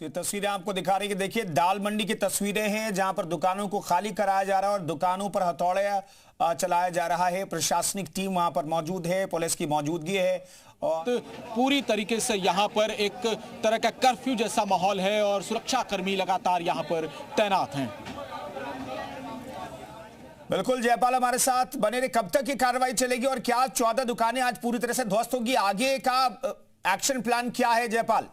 तो ये तस्वीरें आपको दिखा रही है कि देखिए दाल मंडी की तस्वीरें हैं जहां पर दुकानों को खाली कराया जा रहा है और दुकानों पर हथौड़े चलाया जा रहा है। प्रशासनिक टीम वहां पर मौजूद है, पुलिस की मौजूदगी है और तो पूरी तरीके से यहां पर एक तरह का कर्फ्यू जैसा माहौल है और सुरक्षा कर्मी लगातार यहां पर तैनात हैं। बिल्कुल जयपाल हमारे साथ बने रहे। कब तक ये कार्रवाई चलेगी और क्या 14 दुकानें आज पूरी तरह से ध्वस्त होगी? आगे का एक्शन प्लान क्या है जयपाल?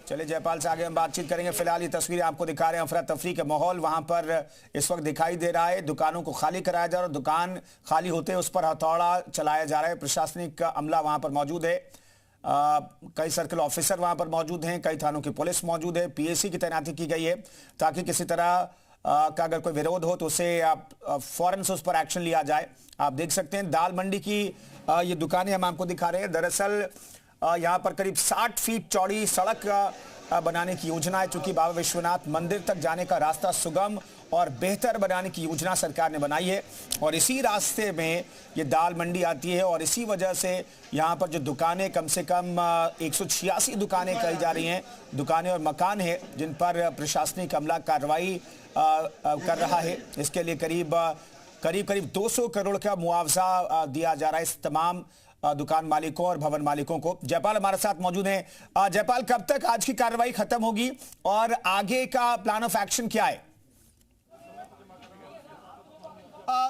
चलिए जयपाल से आगे हम बातचीत करेंगे। फिलहाल ये तस्वीरें आपको दिखा रहे हैं, अफरा तफरी का माहौल वहां पर इस वक्त दिखाई दे रहा है। दुकानों को खाली कराया जा रहा है, दुकान खाली होते हैं उस पर हथौड़ा चलाया जा रहा है। प्रशासनिक अमला वहां पर मौजूद है, कई सर्कल ऑफिसर वहां पर मौजूद हैं, कई थानों की पुलिस मौजूद है, पीएसी की तैनाती की गई है ताकि किसी तरह का अगर कोई विरोध हो तो उसे फौरन से उस पर एक्शन लिया जाए। आप देख सकते हैं दाल मंडी की ये दुकानें हम आपको दिखा रहे हैं। दरअसल यहाँ पर करीब 60 फीट चौड़ी सड़क बनाने की योजना है, चूंकि बाबा विश्वनाथ मंदिर तक जाने का रास्ता सुगम और बेहतर बनाने की योजना सरकार ने बनाई है और इसी रास्ते में ये दाल मंडी आती है और इसी वजह से यहाँ पर जो दुकानें कम से कम 186 दुकानें कही जा रही हैं, दुकानें और मकान हैं जिन पर प्रशासनिक अमला कार्रवाई कर रहा है। इसके लिए करीब 200 करोड़ का मुआवजा दिया जा रहा है इस तमाम दुकान मालिकों और भवन मालिकों को। जयपाल हमारे साथ मौजूद हैं। जयपाल, कब तक आज की कार्रवाई खत्म होगी और आगे का प्लान ऑफ एक्शन क्या है?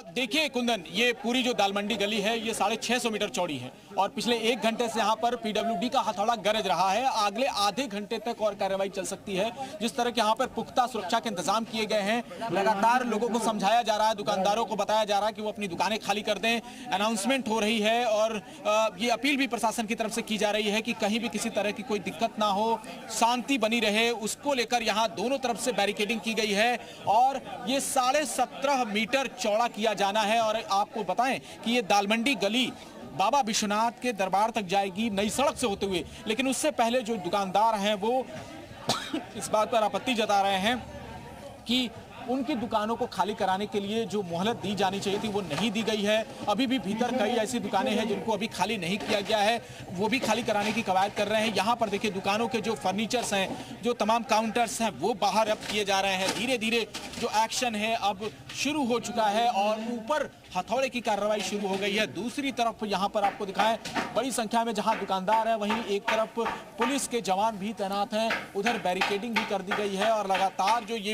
देखिए कुंदन, ये पूरी जो दाल मंडी गली है ये 650 मीटर चौड़ी है और पिछले 1 घंटे से यहाँ पर पीडब्ल्यूडी का हथौड़ा गरज रहा है। अगले आधे घंटे तक और कार्रवाई चल सकती है। जिस तरह के यहाँ पर पुख्ता सुरक्षा के इंतजाम किए गए हैं, लगातार लोगों को समझाया जा रहा है, दुकानदारों को बताया जा रहा है कि वो अपनी दुकानें खाली कर दें। अनाउंसमेंट हो रही है और ये अपील भी प्रशासन की तरफ से की जा रही है कि कहीं भी किसी तरह की कोई दिक्कत ना हो, शांति बनी रहे। उसको लेकर यहाँ दोनों तरफ से बैरिकेडिंग की गई है और ये 17.5 मीटर चौड़ा किया जाना है। और आपको बताएं कि ये दाल मंडी गली बाबा विश्वनाथ के दरबार तक जाएगी नई सड़क से होते हुए, लेकिन उससे पहले जो दुकानदार हैं वो इस बात पर आपत्ति जता रहे हैं कि उनकी दुकानों को खाली कराने के लिए जो मोहलत दी जानी चाहिए थी वो नहीं दी गई है। अभी भी भीतर कई ऐसी दुकानें हैं जिनको अभी खाली नहीं किया गया है, वो भी खाली कराने की कवायद कर रहे हैं। यहाँ पर देखिए दुकानों के जो फर्नीचर्स हैं, जो तमाम काउंटर्स हैं, वो बाहर अब किए जा रहे हैं। धीरे धीरे जो एक्शन है अब शुरू हो चुका है और ऊपर हथौड़े की कार्रवाई शुरू हो गई है। दूसरी तरफ यहाँ पर आपको दिखाएं, बड़ी संख्या में जहाँ दुकानदार है वहीं एक तरफ पुलिस के जवान भी तैनात हैं, उधर बैरिकेडिंग भी कर दी गई है और लगातार जो ये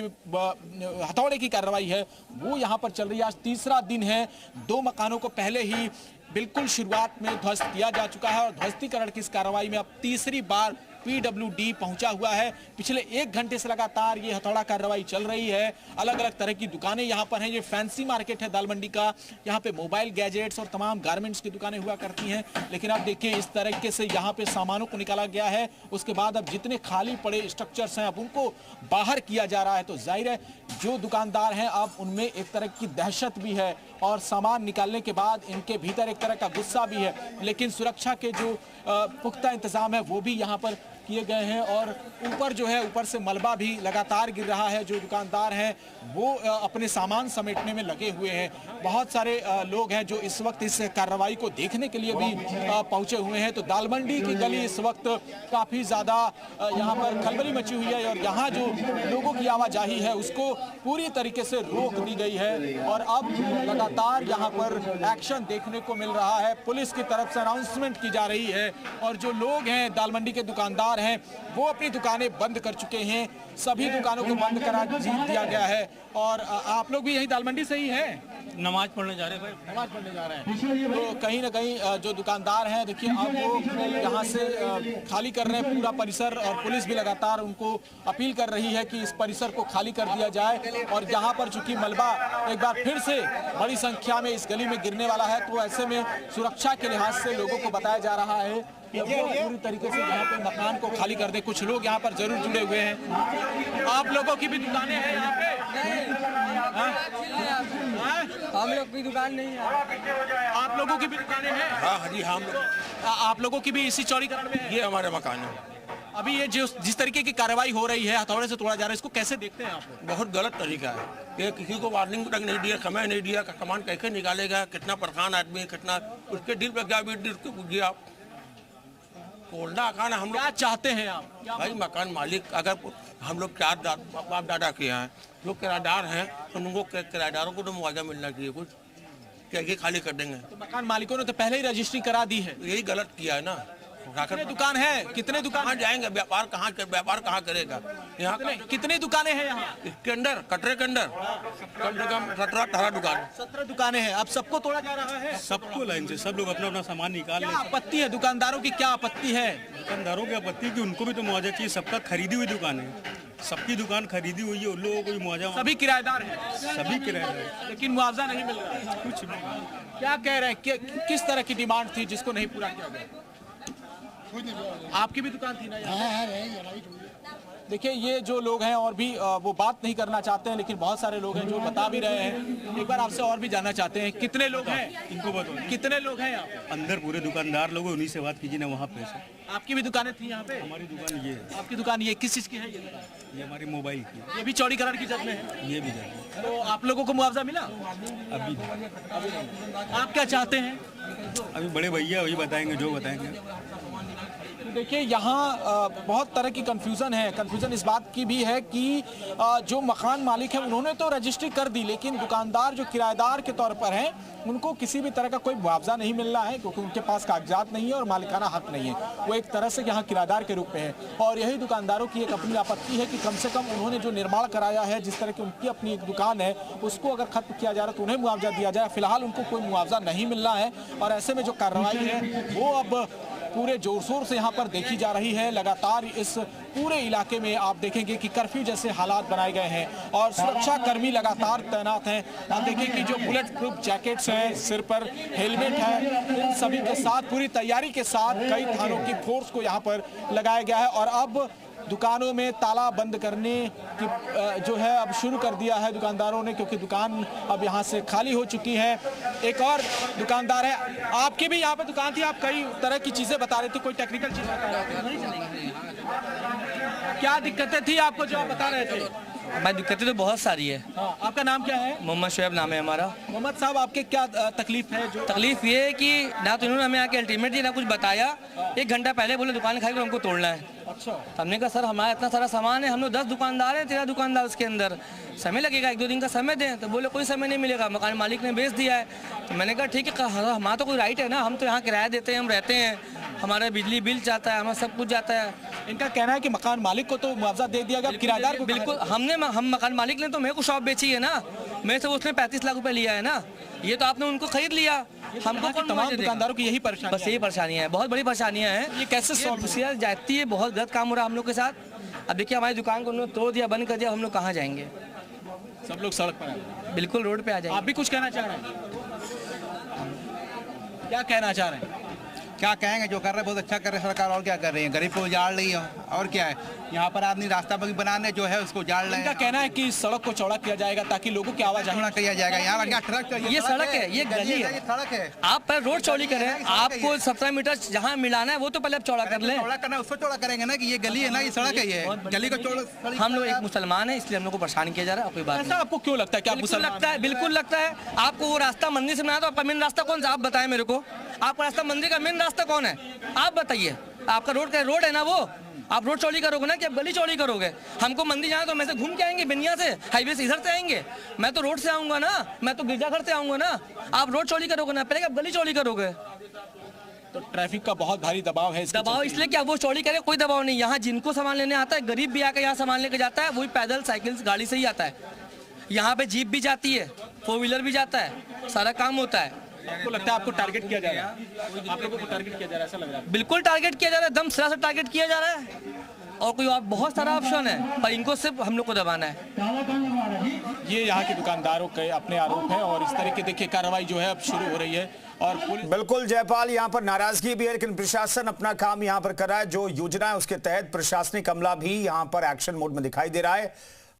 हथौड़े की कार्रवाई है वो यहाँ पर चल रही है। आज तीसरा दिन है। 2 मकानों को पहले ही बिल्कुल शुरुआत में ध्वस्त किया जा चुका है और ध्वस्तीकरण की इस कार्रवाई में अब तीसरी बार पीडब्ल्यूडी पहुंचा हुआ है। पिछले 1 घंटे से लगातार ये हथौड़ा कार्रवाई चल रही है। अलग अलग तरह की दुकानें यहाँ पर हैं। ये फैंसी मार्केट है दाल मंडी का, यहाँ पे मोबाइल गैजेट्स और तमाम गारमेंट्स की दुकानें हुआ करती हैं, लेकिन अब देखिए इस तरीके से यहाँ पे सामानों को निकाला गया है। उसके बाद अब जितने खाली पड़े स्ट्रक्चर्स हैं अब उनको बाहर किया जा रहा है। तो जाहिर है जो दुकानदार हैं अब उनमें एक तरह की दहशत भी है और सामान निकालने के बाद इनके भीतर एक तरह का गुस्सा भी है, लेकिन सुरक्षा के जो पुख्ता इंतजाम है वो भी यहाँ पर किए गए हैं और ऊपर जो है ऊपर से मलबा भी लगातार गिर रहा है। जो दुकानदार हैं वो अपने सामान समेटने में लगे हुए हैं। बहुत सारे लोग हैं जो इस वक्त इस कार्रवाई को देखने के लिए भी पहुंचे हुए हैं। तो दाल मंडी की गली इस वक्त काफ़ी ज़्यादा यहाँ पर खलबली मची हुई है और यहाँ जो लोगों की आवाजाही है उसको पूरी तरीके से रोक दी गई है और अब लगातार यहाँ पर एक्शन देखने को मिल रहा है। पुलिस की तरफ से अनाउंसमेंट की जा रही है और जो लोग हैं दाल मंडी के दुकानदार हैं वो अपनी दुकानें बंद कर चुके हैं। सभी दुकानों को बंद करा दिया गया है। और आप लोग भी यही दाल मंडी से ही हैं? नमाज पढ़ने जा रहे हैं भाई, नमाज पढ़ने जा रहे हैं। तो कहीं ना कहीं जो दुकानदार हैं देखिए अब वो यहाँ से खाली कर रहे हैं पूरा परिसर और पुलिस भी लगातार उनको अपील कर रही है कि इस परिसर को खाली कर दिया जाए। और यहाँ पर चूंकि मलबा एक बार फिर से बड़ी संख्या में इस गली में गिरने वाला है तो ऐसे में सुरक्षा के लिहाज से लोगों को बताया जा रहा है कि वो पूरी तरीके से यहाँ पे मकान को खाली कर दे। कुछ लोग यहाँ पर जरूर जुड़े हुए हैं। आप लोगों की भी दुकानें हैं यहाँ पे? हम लोग की दुकान नहीं है। आप लोगों की भी दुकानें हैं? हाँ जी, हम आप लोगों की भी इसी चौड़ीकरण में है? ये हमारे मकान है। अभी ये जिस तरीके की कार्रवाई हो रही है, हथौड़े से तोड़ा जा रहा है, इसको कैसे देखते हैं आप? बहुत गलत तरीका है कि किसी को वार्निंग तक नहीं दिया, समय नहीं दिया, सामान कैसे निकालेगा, कितना परेशान आदमी, कितना उसके दिल पर क्या बीत, उसको पूछिए आप। तोड़ना खाना हम लोग क्या चाहते हैं आप? भाई मकान मालिक अगर हम लोग बाप दादा के हैं जो किराएदार हैं तो उनको किराएदारों को तो मुआवजा मिलना चाहिए कुछ क्या ये खाली कर देंगे तो मकान मालिकों ने तो पहले ही रजिस्ट्री करा दी है। यही गलत किया है ना। कितने दुकान है? कितने दुकान कहाँ जाएंगे व्यापार कहाँ करेगा यहाँ कितनी दुकानें हैं यहाँ? इसके अंदर कटरे के अंदर कम से कम 17-18 दुकान 17 दुकानें हैं। अब सबको तोड़ा जा रहा है। सबको लाइन से सब लोग अपना अपना सामान निकाल क्या लें। आपत्ति है दुकानदारों की? क्या आपत्ति है? दुकानदारों की आपत्ति कि उनको भी तो मुआवजा चाहिए। सबका खरीदी हुई दुकान है, सबकी दुकान खरीदी हुई है, उन लोगों को भी मुआवजा। सभी किराएदार हैं, सभी किराएदार, लेकिन मुआवजा नहीं मिल रहा है। कुछ नहीं। क्या कह रहे हैं? किस तरह की डिमांड थी जिसको नहीं पूरा किया गया? आपकी भी दुकान थी ना यहाँ? देखिए ये जो लोग हैं और भी वो बात नहीं करना चाहते हैं, लेकिन बहुत सारे लोग हैं जो बता भी रहे हैं। एक बार आपसे और भी जानना चाहते हैं, कितने लोग हैं? इनको बताओ कितने लोग हैं यहाँ पे? अंदर पूरे दुकानदार लोग हैं, उन्हीं से बात कीजिए ना वहाँ पे से। आपकी भी दुकानें थी यहाँ पे? हमारी दुकान ये है। आपकी दुकान ये किस चीज़ की है? ये हमारी मोबाइल की है। ये भी चौड़ीकरण की जद में है? ये भी जाए तो आप लोगों को मुआवजा मिला? अभी आप क्या चाहते हैं? अभी बड़े भैया वही बताएंगे जो बताएंगे। देखिए यहाँ बहुत तरह की कंफ्यूजन है। कंफ्यूजन इस बात की भी है कि जो मकान मालिक है उन्होंने तो रजिस्ट्री कर दी, लेकिन दुकानदार जो किराएदार के तौर पर हैं उनको किसी भी तरह का कोई मुआवजा नहीं मिल रहा है, क्योंकि उनके पास कागजात नहीं है और मालिकाना हक नहीं है। वो एक तरह से यहाँ किराएदार के रूप में है। और यही दुकानदारों की एक अपनी आपत्ति है कि कम से कम उन्होंने जो निर्माण कराया है, जिस तरह की उनकी अपनी एक दुकान है, उसको अगर खत्म किया जा रहा है तो उन्हें मुआवजा दिया जाए। फिलहाल उनको कोई मुआवजा नहीं मिल रहा है और ऐसे में जो कार्रवाई है वो अब पूरे जोर शोर से यहाँ पर देखी जा रही है। लगातार इस पूरे इलाके में आप देखेंगे कि कर्फ्यू जैसे हालात बनाए गए हैं और सुरक्षा कर्मी लगातार तैनात हैं। आप देखें कि जो बुलेट प्रूफ जैकेट्स हैं, सिर पर हेलमेट है, इन सभी के साथ पूरी तैयारी के साथ कई थानों की फोर्स को यहाँ पर लगाया गया है। और अब दुकानों में ताला बंद करने की जो है अब शुरू कर दिया है दुकानदारों ने, क्योंकि दुकान अब यहाँ से खाली हो चुकी है। एक और दुकानदार है, आपकी भी यहाँ पे दुकान थी, आप कई तरह की चीजें बता रहे थे, कोई टेक्निकल चीज बता रहे थे? क्या दिक्कतें थी आपको जो आप बता रहे थे? भाई दिक्कतें तो बहुत सारी है। हाँ, आपका नाम क्या है? मोहम्मद शुएब नाम है हमारा। मोहम्मद साहब, आपके क्या तकलीफ है? जो तकलीफ ये है कि ना तो इन्होंने हमें आके अल्टीमेट दिया, ना कुछ बताया। 1 घंटा पहले बोले दुकान खाली तो हमको तोड़ना है। अच्छा, हमने कहा सर हमारा इतना सारा सामान है, हम लोग 10 दुकानदार हैं, 13 दुकानदार, उसके अंदर समय लगेगा, 1-2 दिन का समय दें। तो बोले कोई समय नहीं मिलेगा, मकान मालिक ने बेच दिया है। तो मैंने कहा ठीक है, हमारा तो कोई राइट है ना, हम तो यहाँ किराया देते हैं, हम रहते हैं, हमारा बिजली बिल जाता है, हमारा सब कुछ जाता है। इनका कहना है कि मकान मालिक को तो मुआवजा दे दिया गया, किराएदार को बिल्कुल हम मकान मालिक ने तो मेरे को शॉप बेची है ना, मेरे से उसने 35 लाख रुपए लिया है ना, ये तो आपने उनको खरीद लिया। हमको कौन तमाम दुकानदारों की यही परेशानी बस यही परेशानियां हैं, बहुत बड़ी परेशानियां हैं। ये कैसे सॉल्व जाती है? बहुत गलत काम हो रहा है हम लोग के साथ। अब देखिए हमारी दुकान को उन्होंने तोड़ दिया, बंद कर दिया, हम लोग कहाँ जाएंगे? सब लोग सड़क पर आए। बिल्कुल रोड पे आ जाएंगे। आप भी कुछ कहना चाह रहे हैं? क्या कहना चाह रहे हैं? क्या कहेंगे, जो कर रहे हैं बहुत अच्छा कर रहे हैं सरकार, और क्या कर रही है, गरीब को उजाड़ रही है। और क्या है, यहाँ पर आदमी रास्ता बनाने जो है उसको उजाड़ रहे इनका हैं। कहना है कि इस सड़क को चौड़ा किया जाएगा ताकि लोगों की आवाजाही चौड़ा किया जाएगा। यहाँ पर ट्रक चाहिए, ये सड़क है, ये गली है, ये सड़क है। आप पर रोड चौड़ी करें, आपको 17 मीटर जहाँ मिलाना है वो तो पहले आप चौड़ा कर लें। चौड़ा करना उसको चौड़ा करेंगे ना, कि ये गली है ना, ये सड़क है, ये गली को चौड़ा। हम लोग एक मुसलमान है, इसलिए हम लोग को परेशान किया जा रहा है। कोई बात ऐसा आपको क्यों लगता है? क्या बिल्कुल लगता है, बिल्कुल लगता है। आपको वो रास्ता मंदिर से बनाया तो आपका मेन रास्ता कौन सा? आप बताएं मेरे को, आपका रास्ता मंदिर का मेन रास्ता कौन है? आप बताइए। आपका रोड का रोड है ना वो, आप रोड चौड़ी करोगे ना कि आप गली चौड़ी करोगे? हमको मंदिर जाना तो मैं से घूम के आएंगे, बिनिया से, हाईवे से इधर से आएंगे, मैं तो रोड से आऊंगा ना, मैं तो गिरजाघर से आऊंगा ना। आप रोड चौड़ी करोगे ना, पहले आप गली चौड़ी करोगे। तो ट्रैफिक का बहुत भारी दबाव है। दबाव इसलिए क्या वो चौड़ी करे, कोई दबाव नहीं। यहाँ जिनको सामान लेने आता है, गरीब भी आकर यहाँ सामान लेके जाता है, वही पैदल साइकिल गाड़ी से ही आता है। यहाँ पे जीप भी जाती है, 4 व्हीलर भी जाता है, सारा काम होता है। आपको लगता है आपको टारगेट किया जा रहा है? आप लोगों को टारगेट किया जा रहा है, ऐसा लग रहा है? बिल्कुल टारगेट किया जा रहा है, दम सिरा से टारगेट किया जा रहा है। और कोई और बहुत सारा ऑप्शन है, पर इनको सिर्फ हम लोग को दबाना है। ये यहाँ के दुकानदारों के अपने आरोप है और इस तरह की देखिए कार्रवाई जो है अब शुरू हो रही है। और बिल्कुल जयपाल, यहाँ पर नाराजगी भी है, लेकिन प्रशासन अपना काम यहाँ पर कर रहा है। जो योजना है उसके तहत प्रशासनिक अमला भी यहाँ पर एक्शन मोड में दिखाई दे रहा है।